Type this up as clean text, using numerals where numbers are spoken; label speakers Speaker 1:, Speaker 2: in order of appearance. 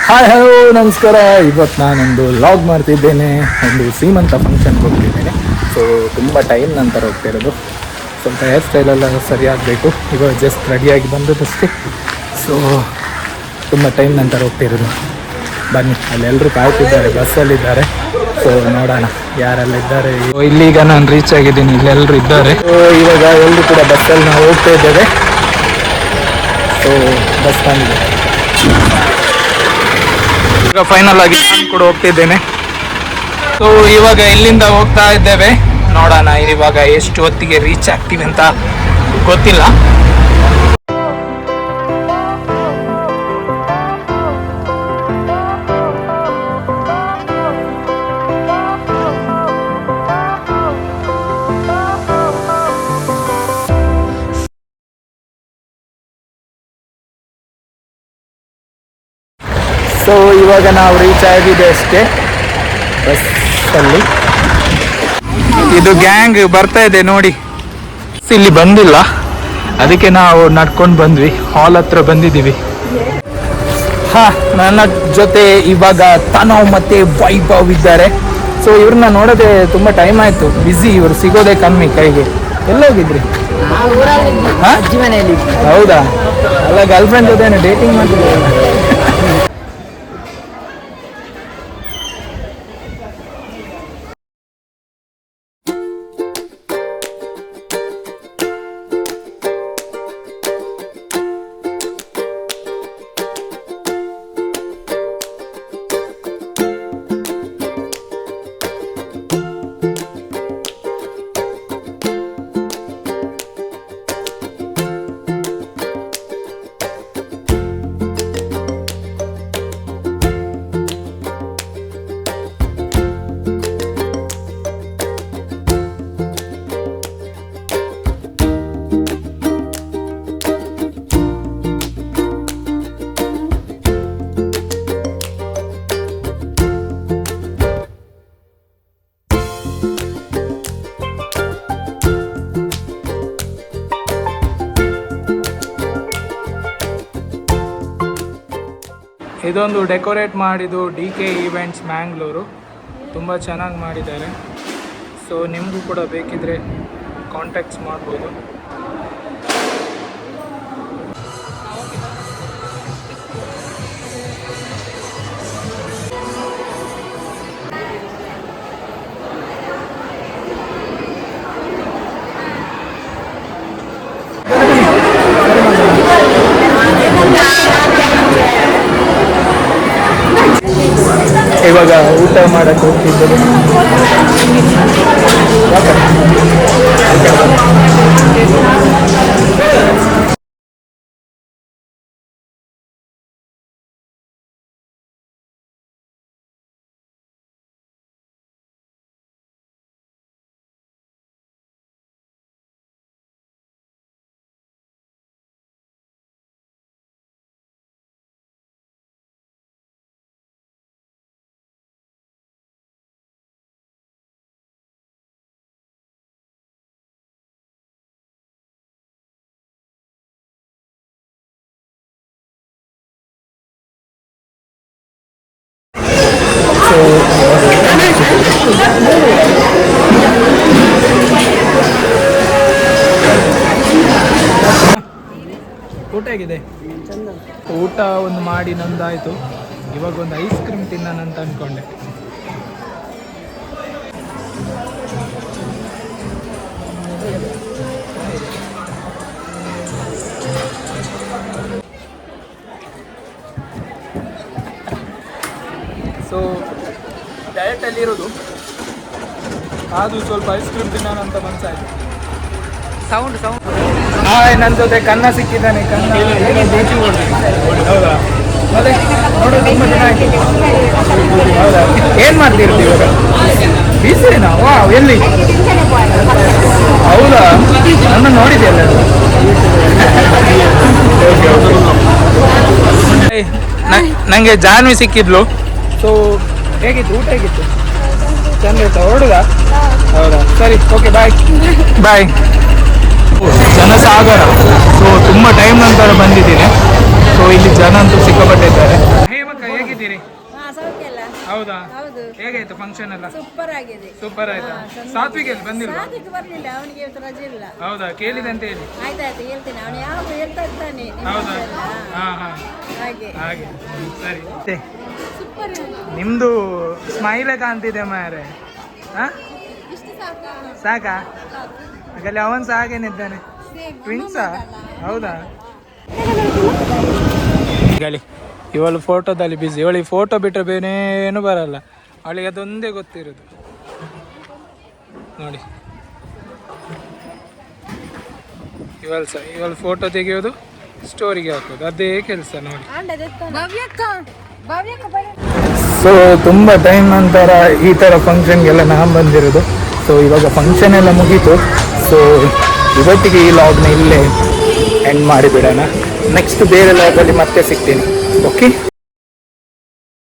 Speaker 1: Hi hello ನಮಸ್ಕಾರ. ಇವತ್ತು ನಾನೊಂದು ಲಾಗ್ ಮಾಡ್ತಿದ್ದೇನೆ. ಒಂದು ಸೀಮಂತ ಫಂಕ್ಷನ್ಗೆ ಹೋಗ್ತಿದ್ದೇನೆ. ಸೊ ತುಂಬ ಟೈಮ್ ನಂತರ ಹೋಗ್ತಾ ಇರೋದು. ಸ್ವಲ್ಪ ಹೇರ್ ಸ್ಟೈಲೆಲ್ಲ ಸರಿಯಾಗಬೇಕು. ಇವಾಗ ಜಸ್ಟ್ ರೆಡಿಯಾಗಿ ಬಂದದಷ್ಟೇ. ಸೊ ತುಂಬ ಟೈಮ್ ನಂತರ ಹೋಗ್ತಿರೋದು. ಬನ್ನಿ, ಅಲ್ಲೆಲ್ಲರೂ ಕಾಯ್ತಿದ್ದಾರೆ, ಬಸ್ಸಲ್ಲಿದ್ದಾರೆ. ಸೊ ನೋಡೋಣ ಯಾರೆಲ್ಲ ಇದ್ದಾರೆ. ಇಲ್ಲೀಗ ನಾನು ರೀಚ್ ಆಗಿದ್ದೀನಿ, ಇಲ್ಲೆಲ್ಲರೂ ಇದ್ದಾರೆ. ಸೊ ಇವಾಗ ಎಲ್ಲರೂ ಕೂಡ ಬಸ್ಸಲ್ಲಿ ನಾವು ಹೋಗ್ತಾ ಇದ್ದೇವೆ. ಸೊ ಬಸ್ ಬಂದಿದೆ. ಈಗ ಫೈನಲ್ ಆಗಿ ನಾನು ಕೂಡ ಹೋಗ್ತಿದ್ದೇನೆ. ಸೊ ಇವಾಗ ಇಲ್ಲಿಂದ ಹೋಗ್ತಾ ಇದ್ದೇವೆ. ನೋಡೋಣ ಇವಾಗ ಎಷ್ಟು ಹೊತ್ತಿಗೆ ರೀಚ್ ಆಗ್ತೀವಿ ಅಂತ ಗೊತ್ತಿಲ್ಲ. ಸೊ ಇವಾಗ ನಾವು ರೀಚ್ ಆಗಿದೆ ಅಷ್ಟೇ ಬಸ್ಸಲ್ಲಿ. ಇದು ಗ್ಯಾಂಗ್ ಬರ್ತಾ ಇದೆ ನೋಡಿ. ಇಲ್ಲಿ ಬಂದಿಲ್ಲ, ಅದಕ್ಕೆ ನಾವು ನಡ್ಕೊಂಡು ಬಂದ್ವಿ. ಹಾಲ್ ಹತ್ರ ಬಂದಿದ್ದೀವಿ. ನನ್ನ ಜೊತೆ ಇವಾಗ ತನವ್ ಮತ್ತೆ ವೈಭವ್ ಇದ್ದಾರೆ. ಸೊ ಇವ್ರನ್ನ ನೋಡೋದೆ ತುಂಬ ಟೈಮ್ ಆಯಿತು. ಬ್ಯುಸಿ, ಇವರು ಸಿಗೋದೇ ಕಮ್ಮಿ ಕೈಗೆ. ಎಲ್ಲೋಗಿದ್ರಿ? ಹೌದಾ? ಅಲ್ಲ, ಗರ್ಲ್ ಫ್ರೆಂಡ್ ಜೊತೆ ಡೇಟಿಂಗ್ ಮಾಡ್ತಿದ್ದೀವಿ. ಇದೊಂದು ಡೆಕೋರೇಟ್ ಮಾಡಿದ್ದು DK ಈವೆಂಟ್ಸ್ ಮ್ಯಾಂಗ್ಳೂರು. ತುಂಬ ಚೆನ್ನಾಗಿ ಮಾಡಿದ್ದಾರೆ. ಸೊ ನಿಮಗೂ ಕೂಡ ಬೇಕಿದ್ರೆ ಕಾಂಟ್ಯಾಕ್ಟ್ಸ್ ಮಾಡ್ಬೋದು. ಇವಾಗ ಊಟ ಮಾಡಕ್ಕೆ ಹೋಗ್ತಿದ್ದೇವೆ. ಊಟ ಹೇಗಿದೆ? ಊಟ ಒಂದು ಮಾಡಿ ನಂದಾಯಿತು. ಇವಾಗ ಒಂದು ಐಸ್ ಕ್ರೀಮ್ ತಿನ್ನೋಣಂತ ಅಂದ್ಕೊಂಡೆ. ಸೊ ಡಯಟಲ್ಲಿರೋದು, ಅದು ಸ್ವಲ್ಪ ಐಸ್ ಕ್ರೀಮ್ ತಿನ್ನೋಣಂತ ಮನಸ್ಸಾಯಿತು. ಸೌಂಡ್ ನನ್ನ ಜೊತೆ ಕನ್ನ ಸಿಕ್ಕಿದ್ದಾನೆ. ಕನ್ನ ಹೌದಾ? ಮತ್ತೆ ನೋಡೋ ತುಂಬ ಜನ ಆಯ್ತು. ಹೌದಾ? ಏನು ಮಾಡ್ತಿರ್ತೀವಿ ಇವಾಗ? ಬಿಸಿನಾ? ವಾ, ಎಲ್ಲಿ? ಹೌದಾ? ನನ್ನ ನೋಡಿದೆಯಲ್ಲ. ನನಗೆ ಜಾನ್ವಿ ಸಿಕ್ಕಿದ್ಲು. ಸೊ ಹೇಗಿತ್ತು ಊಟ? ಹೇಗಿತ್ತು? ಚಂದ ಇತ್ತು. ಹೊರಡುದ? ಹೌದಾ? ಸರಿ, ಓಕೆ, ಬಾಯ್ ಬಾಯ್. ಜನಸಾಗರ. ಸೊ ತುಂಬ ಟೈಮ್ ನಂತರ ಬಂದಿದ್ದೀನಿ. ಸೊ ಇಲ್ಲಿ ಜನ ಅಂತೂ ಸಿಕ್ಕಾಪಟ್ಟೆ ಇದ್ದಾರೆ. ಹೇಮಕ್ಕ ಹೇಗಿದ್ದೀರಾ? ಹೇಗಿದ್ದೀರಿ?
Speaker 2: ಸೌಖ್ಯ ಅಲ್ಲ?
Speaker 1: ಹೌದಾ?
Speaker 2: ಹೌದು.
Speaker 1: ಹೇಗಾಯ್ತು ಫಂಕ್ಷನ್ ಎಲ್ಲ?
Speaker 2: ಸೂಪರ್ ಆಗಿದೆ.
Speaker 1: ಸೂಪರ್ ಆಯ್ತಾ? ಸಾತ್ವಿಕ್ ಎಲ್ಲಿ ಬಂದಿಲ್ಲ?
Speaker 2: ಸಾತ್ವಿಕ್ ಬರ್ಲಿಲ್ಲ, ಅವನಿಗೆ ಇವತ್ತು ರಜೆ ಇಲ್ಲ.
Speaker 1: ಹೌದಾ? ಕೇಳಿದೆ ಅಂತ ಹೇಳಿ.
Speaker 2: ಆಯ್ತಾಯ್ತು ಹೇಳ್ತೇನೆ, ಅವನು ಯಾವಾಗ ಹೇಳ್ತಾ ಇರ್ತಾನೆ.
Speaker 1: ಹೌದಾ? ಹಾ ಹಾ
Speaker 2: ಹಾಗೆ
Speaker 1: ಹಾಗೆ ಸರಿ.
Speaker 2: ಸೂಪರ್.
Speaker 1: ನಿಮ್ದು ಸ್ಮೈಲೇ ಕಾಣ್ತಿದೆ ಮಾರೆ. ಹಾ
Speaker 2: ಇಷ್ಟು ಸಾಕಾ?
Speaker 1: ಸಾಕಾ? ಹಾಗಲ್ಲಿ ಅವನ್ ಸಹ ಹಾಗೇನಿದ್ದಾನೆ. ಟ್ವಿನ್ಸಾ? ಹೌದಾ? ಗಾಳಿ ಇವಳು ಫೋಟೋದಲ್ಲಿ ಬಿಸಿ. ಇವಳಿಗೆ ಫೋಟೋ ಬಿಟ್ಟರೆ ಬೇರೆ ಏನು ಬರಲ್ಲ, ಅವಳಿಗೆ ಅದೊಂದೇ ಗೊತ್ತಿರೋದು ನೋಡಿ. ಇವಳು ಫೋಟೋ ತೆಗೆಯೋದು, ಸ್ಟೋರಿಗೆ ಹಾಕೋದು, ಅದೇ ಕೆಲಸ ನೋಡಿ. ಸೊ ತುಂಬ ಟೈಮ್ ನಂತರ ಈ ಥರ ಫಂಕ್ಷನ್ಗೆಲ್ಲ ನಾನು ಬಂದಿರೋದು. ಸೊ ಇವಾಗ ಫಂಕ್ಷನ್ ಎಲ್ಲ ಮುಗೀತು. ಸೊ ಇವತ್ತಿಗೆ ಈ ಲಾಗ್ನ ಇಲ್ಲೇ ಎಂಡ್ ಮಾಡಿಬಿಡೋಣ. ನೆಕ್ಸ್ಟ್ ಬೇರೆ ಲಾಗಲ್ಲಿ ಮತ್ತೆ ಸಿಗ್ತೀನಿ. ಓಕೆ.